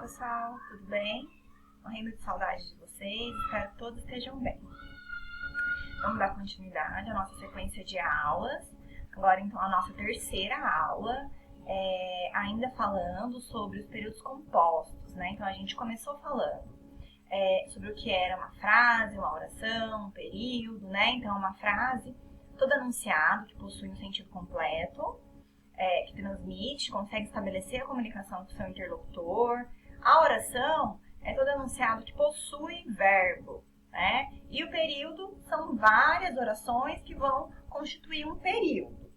pessoal, tudo bem? Morrendo de saudade de vocês, espero que todos estejam bem. Vamos dar continuidade à nossa sequência de aulas. Agora, então, a nossa terceira aula, ainda falando sobre os períodos compostos, né? Então, a gente começou falando sobre o que era uma frase, uma oração, um período, né? Então, uma frase, todo enunciado que possui um sentido completo, que transmite, consegue estabelecer a comunicação com o seu interlocutor. A oração é todo enunciado que possui verbo, né? E o período são várias orações que vão constituir um período.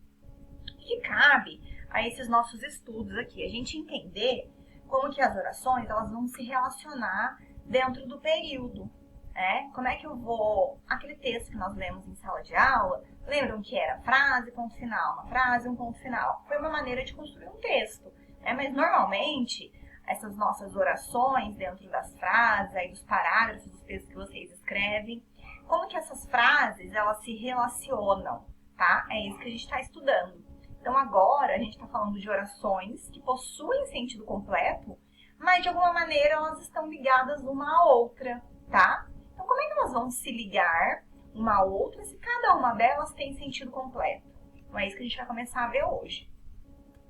Que cabe a esses nossos estudos aqui, a gente entender como que as orações elas vão se relacionar dentro do período, né? Como é que eu vou... Aquele texto que nós lemos em sala de aula, lembram que era frase, ponto final, uma frase, um ponto final. Foi uma maneira de construir um texto, né? Mas normalmente, essas nossas orações dentro das frases, aí dos parágrafos, dos textos que vocês escrevem, como que essas frases, elas se relacionam, tá? É isso que a gente está estudando. Então agora, a gente está falando de orações que possuem sentido completo, mas de alguma maneira elas estão ligadas uma à outra, tá? Então como é que elas vão se ligar uma à outra se cada uma delas tem sentido completo? Então é isso que a gente vai começar a ver hoje.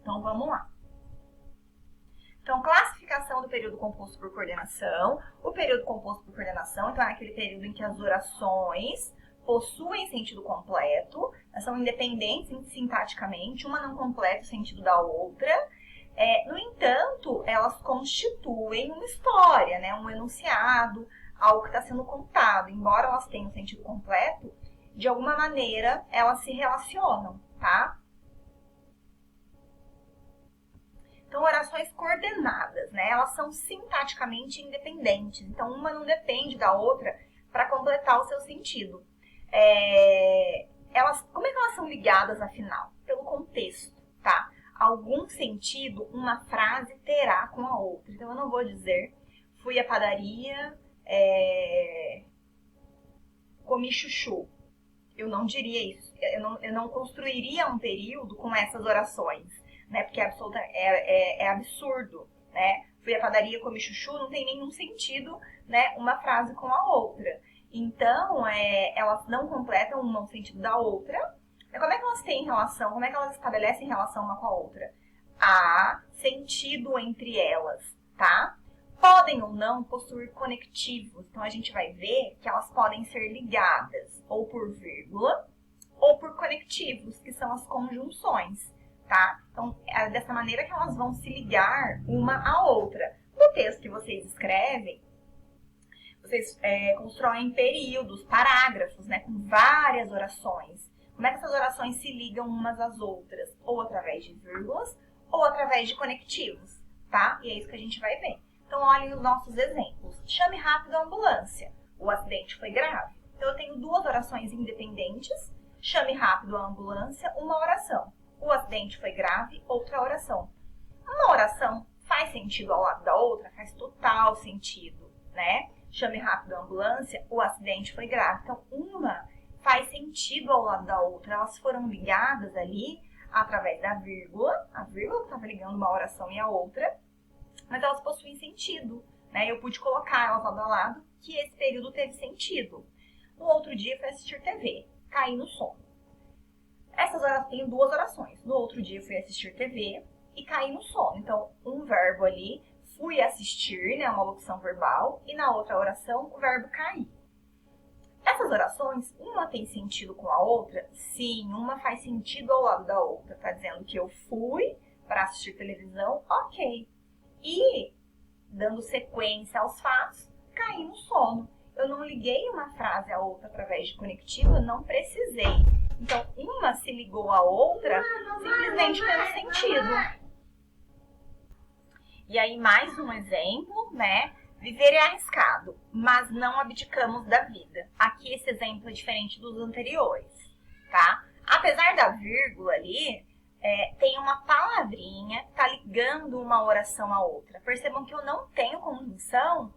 Então vamos lá. Então, classificação do período composto por coordenação. O período composto por coordenação, então é aquele período em que as orações possuem sentido completo, são independentes sintaticamente, uma não completa o sentido da outra. No entanto, elas constituem uma história, né? Um enunciado, algo que está sendo contado. Embora elas tenham sentido completo, de alguma maneira elas se relacionam, tá? Então, orações coordenadas, né? Elas são sintaticamente independentes. Então, uma não depende da outra para completar o seu sentido. Como é que elas são ligadas, afinal? Pelo contexto, tá? Algum sentido uma frase terá com a outra. Então, eu não vou dizer, fui à padaria, comi chuchu. Eu não diria isso. Eu não construiria um período com essas orações, né? Porque é absurdo, né? Fui à padaria, comi chuchu, não tem nenhum sentido, né? Uma frase com a outra. Então, elas não completam uma no sentido da outra. Como é que elas têm relação? Como é que elas estabelecem relação uma com a outra? Há sentido entre elas, tá? Podem ou não possuir conectivos. Então, a gente vai ver que elas podem ser ligadas ou por vírgula ou por conectivos, que são as conjunções, tá? Então, é dessa maneira que elas vão se ligar uma à outra. No texto que vocês escrevem, vocês constroem períodos, parágrafos, né, com várias orações. Como é que essas orações se ligam umas às outras? Ou através de vírgulas, ou através de conectivos, tá? E é isso que a gente vai ver. Então, olhem os nossos exemplos. Chame rápido a ambulância. O acidente foi grave. Então, eu tenho duas orações independentes. Chame rápido a ambulância, uma oração. O acidente foi grave, outra oração. Uma oração faz sentido ao lado da outra? Faz total sentido, né? Chame rápido a ambulância, o acidente foi grave. Então, uma faz sentido ao lado da outra. Elas foram ligadas ali através da vírgula. A vírgula que estava ligando uma oração e a outra. Mas elas possuem sentido, né? Eu pude colocar elas lado a lado, que esse período teve sentido. No outro dia, fui assistir TV. Caí no sono. Essas horas tenho duas orações. No outro dia, fui assistir TV e caí no sono. Então, um verbo ali... Fui assistir, né, uma locução verbal, e na outra oração, o verbo cair. Essas orações, uma tem sentido com a outra? Sim, uma faz sentido ao lado da outra. Tá dizendo que eu fui para assistir televisão, ok. E, dando sequência aos fatos, caí no sono. Eu não liguei uma frase à outra através de conectivo, eu não precisei. Então, uma se ligou à outra simplesmente pelo sentido. E aí, mais um exemplo, né? Viver é arriscado, mas não abdicamos da vida. Aqui, esse exemplo é diferente dos anteriores, tá? Apesar da vírgula ali, tem uma palavrinha que tá ligando uma oração à outra. Percebam que eu não tenho conjunção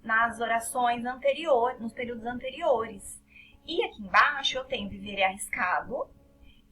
nas orações anteriores, nos períodos anteriores. E aqui embaixo, eu tenho viver é arriscado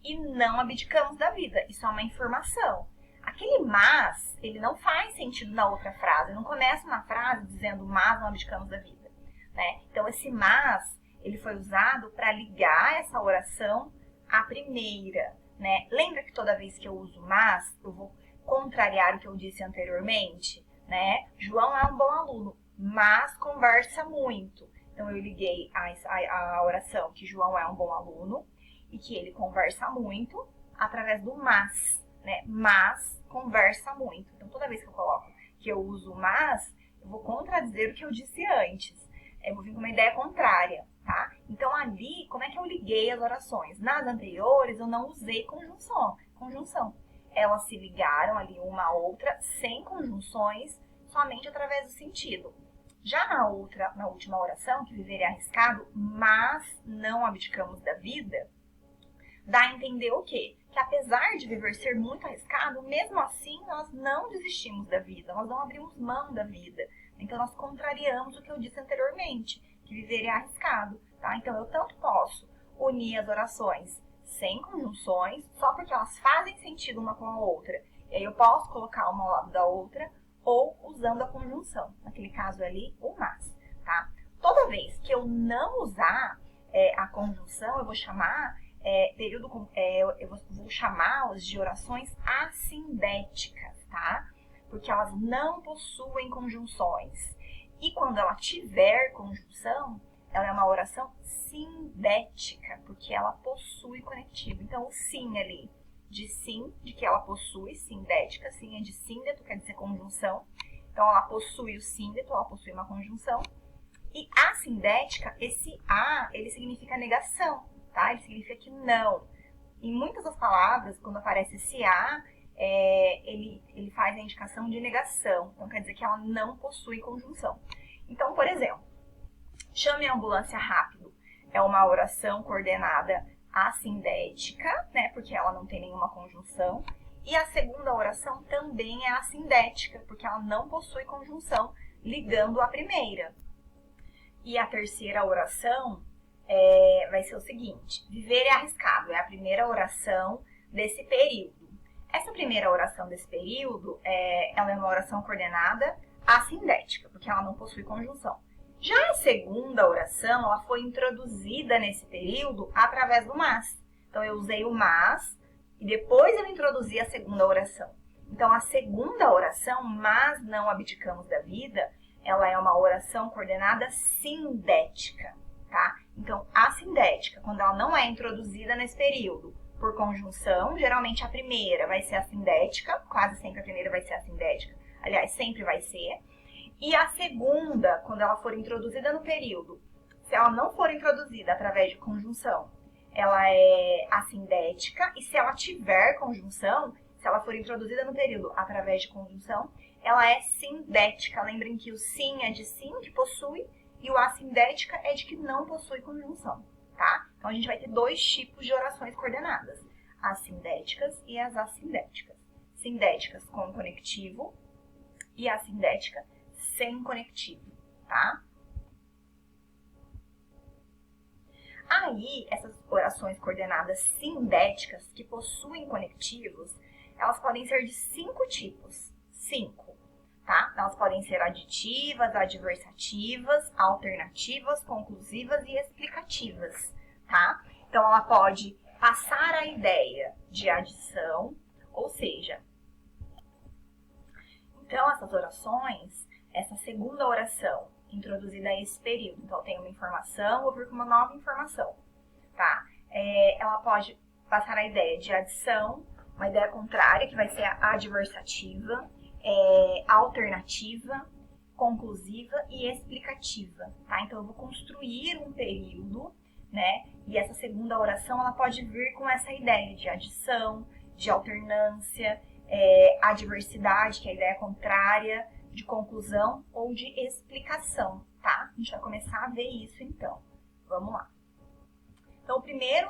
e não abdicamos da vida. Isso é uma informação. aquele mas, ele não faz sentido na outra frase. Não começa na frase dizendo mas não abdicamos da vida, né? Então, esse mas, ele foi usado para ligar essa oração à primeira, né? Lembra que toda vez que eu uso mas, eu vou contrariar o que eu disse anteriormente, né? João é um bom aluno, mas conversa muito. Então, eu liguei a oração que João é um bom aluno e que ele conversa muito através do mas, né? Mas conversa muito. Então, toda vez que eu coloco que eu uso mas, eu vou contradizer o que eu disse antes. Eu vou vir com uma ideia contrária, tá? Então, ali, como é que eu liguei as orações? Nas anteriores, eu não usei conjunção. Elas se ligaram ali uma à outra, sem conjunções, somente através do sentido. Já na última oração, que viver é arriscado, mas não abdicamos da vida, dá a entender o quê? Que apesar de viver ser muito arriscado, mesmo assim nós não desistimos da vida, nós não abrimos mão da vida. Então nós contrariamos o que eu disse anteriormente, que viver é arriscado, tá? Então eu tanto posso unir as orações sem conjunções, só porque elas fazem sentido uma com a outra. E aí eu posso colocar uma ao lado da outra, ou usando a conjunção. Naquele caso ali, o mas, tá? Toda vez que eu não usar a conjunção, eu vou chamar eu vou chamá-las de orações assindéticas, tá? Porque elas não possuem conjunções. E quando ela tiver conjunção, ela é uma oração sindética, porque ela possui conectivo. Então, o sim ali, de sim, de que ela possui, sindética, sim é de síndeto, quer dizer conjunção. Então, ela possui o síndeto, ela possui uma conjunção. E assindética, esse a, ele significa negação, tá? Ele significa que não. Em muitas das palavras, quando aparece esse a, ele faz a indicação de negação. Então, quer dizer que ela não possui conjunção. Então, por exemplo, chame a ambulância rápido. É uma oração coordenada assindética, né? Porque ela não tem nenhuma conjunção. E a segunda oração também é assindética, porque ela não possui conjunção, ligando a primeira. E a terceira oração vai ser o seguinte: viver é arriscado, é a primeira oração desse período. Essa primeira oração desse período, ela é uma oração coordenada assindética, porque ela não possui conjunção. Já a segunda oração, ela foi introduzida nesse período através do mas. Então, eu usei o mas e depois eu introduzi a segunda oração. Então, a segunda oração, mas não abdicamos da vida, ela é uma oração coordenada sindética, tá? Então, a sindética, quando ela não é introduzida nesse período por conjunção, geralmente a primeira vai ser a sindética, quase sempre a primeira vai ser a sindética, aliás, sempre vai ser. E a segunda, quando ela for introduzida no período, se ela não for introduzida através de conjunção, ela é assindética, e se ela tiver conjunção, se ela for introduzida no período através de conjunção, ela é sindética. Lembrem que o sim é de sim, que possui, e o assindética é de que não possui conjunção, tá? Então, a gente vai ter dois tipos de orações coordenadas, as sindéticas e as assindéticas. Sindéticas com conectivo e assindética sem conectivo, tá? Aí, essas orações coordenadas sindéticas que possuem conectivos, elas podem ser de 5 tipos. 5, tá? Elas podem ser aditivas, adversativas, alternativas, conclusivas e explicativas, tá? Então, ela pode passar a ideia de adição, ou seja, então, essas orações, essa segunda oração introduzida a esse período, então, tem uma informação, vou vir com uma nova informação, tá? Ela pode passar a ideia de adição, uma ideia contrária, que vai ser a adversativa, alternativa, conclusiva e explicativa, tá? Então, eu vou construir um período, né? E essa segunda oração, ela pode vir com essa ideia de adição, de alternância, adversidade, que é a ideia contrária, de conclusão ou de explicação, tá? A gente vai começar a ver isso, então. Vamos lá. Então, a primeira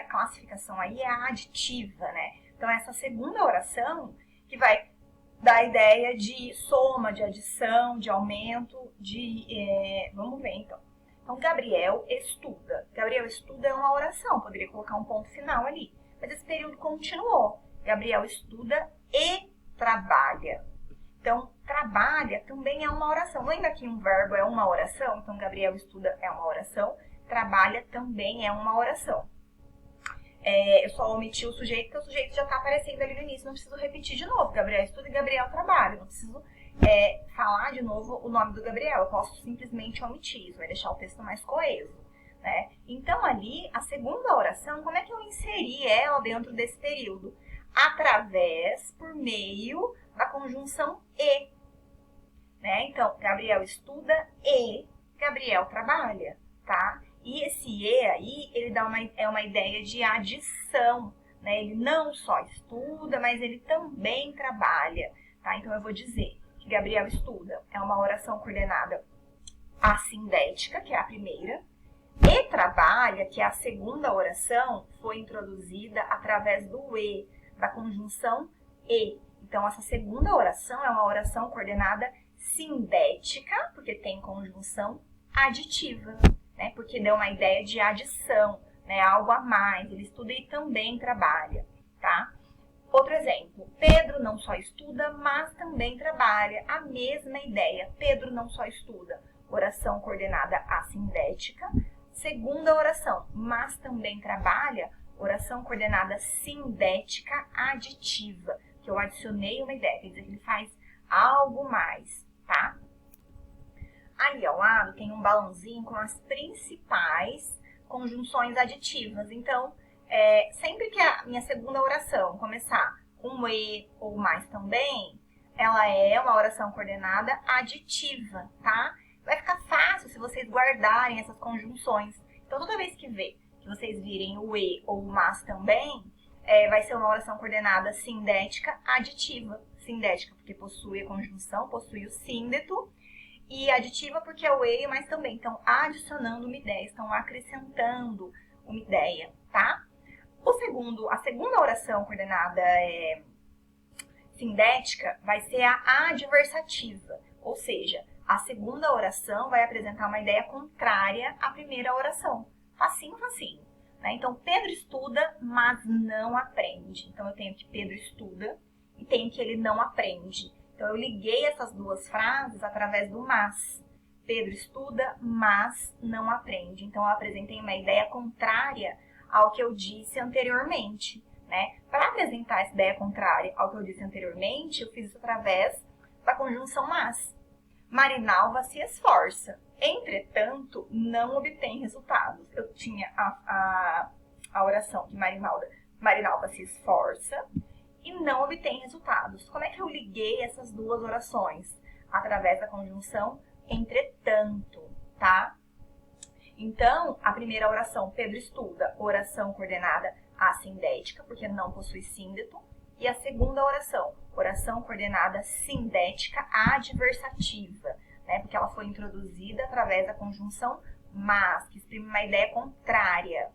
classificação aí é a aditiva, né? Então, essa segunda oração que vai dar a ideia de soma, de adição, de aumento, vamos ver, então. Então, Gabriel estuda. Gabriel estuda é uma oração, poderia colocar um ponto final ali. Mas esse período continuou. Gabriel estuda e trabalha. Então, trabalha também é uma oração. Lembra que um verbo é uma oração? Então, Gabriel estuda é uma oração. Trabalha também é uma oração. Eu só omiti o sujeito, porque o sujeito já está aparecendo ali no início. Não preciso repetir de novo. Gabriel estuda e Gabriel trabalha. Não preciso falar de novo o nome do Gabriel. Eu posso simplesmente omitir. Isso vai deixar o texto mais coeso, né? Então, ali, a segunda oração, como é que eu inseri ela dentro desse período? Através, por meio da conjunção e. Né? Então, Gabriel estuda e Gabriel trabalha, tá? E esse e aí, ele dá uma ideia de adição, né? Ele não só estuda, mas ele também trabalha, tá? Então, eu vou dizer que Gabriel estuda é uma oração coordenada assindética, que é a primeira, e trabalha, que é a segunda oração, foi introduzida através do e, da conjunção e. Então, essa segunda oração é uma oração coordenada sindética, porque tem conjunção aditiva, né? Porque deu uma ideia de adição, né? Algo a mais. Ele estuda e também trabalha, tá? Outro exemplo. Pedro não só estuda, mas também trabalha. A mesma ideia. Pedro não só estuda. Oração coordenada assindética. Segunda oração, mas também trabalha. Oração coordenada sindética aditiva. Que eu adicionei uma ideia, quer dizer que ele faz algo mais, tá? Ali ao lado tem um balãozinho com as principais conjunções aditivas. Então, sempre que a minha segunda oração começar com e ou mais também, ela é uma oração coordenada aditiva, tá? Vai ficar fácil se vocês guardarem essas conjunções. Então, toda vez que vocês virem o e ou o mas também, vai ser uma oração coordenada sindética aditiva. Sindética porque possui a conjunção, possui o síndeto. E aditiva porque é o e, mas também estão adicionando uma ideia, estão acrescentando uma ideia, tá? A segunda oração coordenada sindética vai ser a adversativa. Ou seja, a segunda oração vai apresentar uma ideia contrária à primeira oração. Facinho, facinho. Então, Pedro estuda, mas não aprende. Então, eu tenho que Pedro estuda e tenho que ele não aprende. Então, eu liguei essas duas frases através do mas. Pedro estuda, mas não aprende. Então, eu apresentei uma ideia contrária ao que eu disse anteriormente, né? Para apresentar essa ideia contrária ao que eu disse anteriormente, eu fiz isso através da conjunção mas. Marinalva se esforça. Entretanto, não obtém resultados. Eu tinha a oração de Marinalva se esforça e não obtém resultados. Como é que eu liguei essas duas orações? Através da conjunção entretanto, tá? Então, a primeira oração, Pedro estuda, oração coordenada assindética, porque não possui síndeto. E a segunda oração, oração coordenada sindética adversativa, né? Porque ela foi introduzida através da conjunção mas, que exprime uma ideia contrária.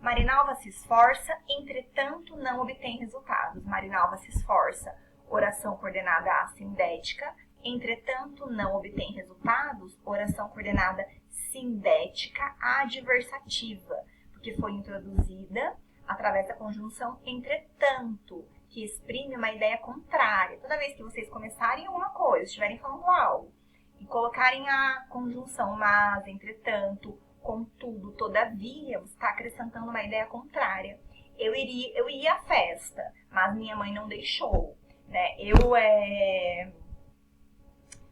Marinalva se esforça, entretanto não obtém resultados. Marinalva se esforça, oração coordenada assindética, entretanto não obtém resultados, oração coordenada sindética adversativa, porque foi introduzida através da conjunção entretanto, que exprime uma ideia contrária. Toda vez que vocês começarem alguma coisa, estiverem falando algo, e colocarem a conjunção mas, entretanto, contudo, todavia, você está acrescentando uma ideia contrária. Eu ia à festa, mas minha mãe não deixou, né? Eu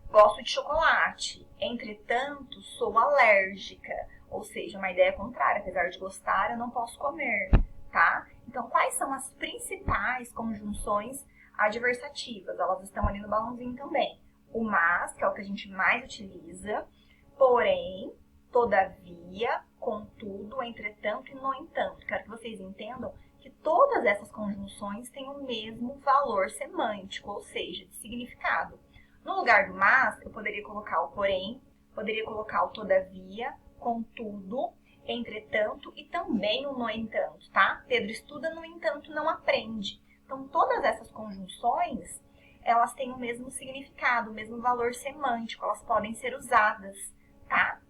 gosto de chocolate, entretanto, sou alérgica. Ou seja, uma ideia contrária. Apesar de gostar, eu não posso comer, tá? Então, quais são as principais conjunções adversativas? Elas estão ali no balãozinho também. O mas, que é o que a gente mais utiliza, porém, todavia, contudo, entretanto e no entanto. Quero que vocês entendam que todas essas conjunções têm o mesmo valor semântico, ou seja, de significado. No lugar do mas, eu poderia colocar o porém, poderia colocar o todavia, contudo, entretanto e também o no entanto, tá? Pedro estuda, no entanto, não aprende. Então, todas essas conjunções, elas têm o mesmo significado, o mesmo valor semântico, elas podem ser usadas, tá?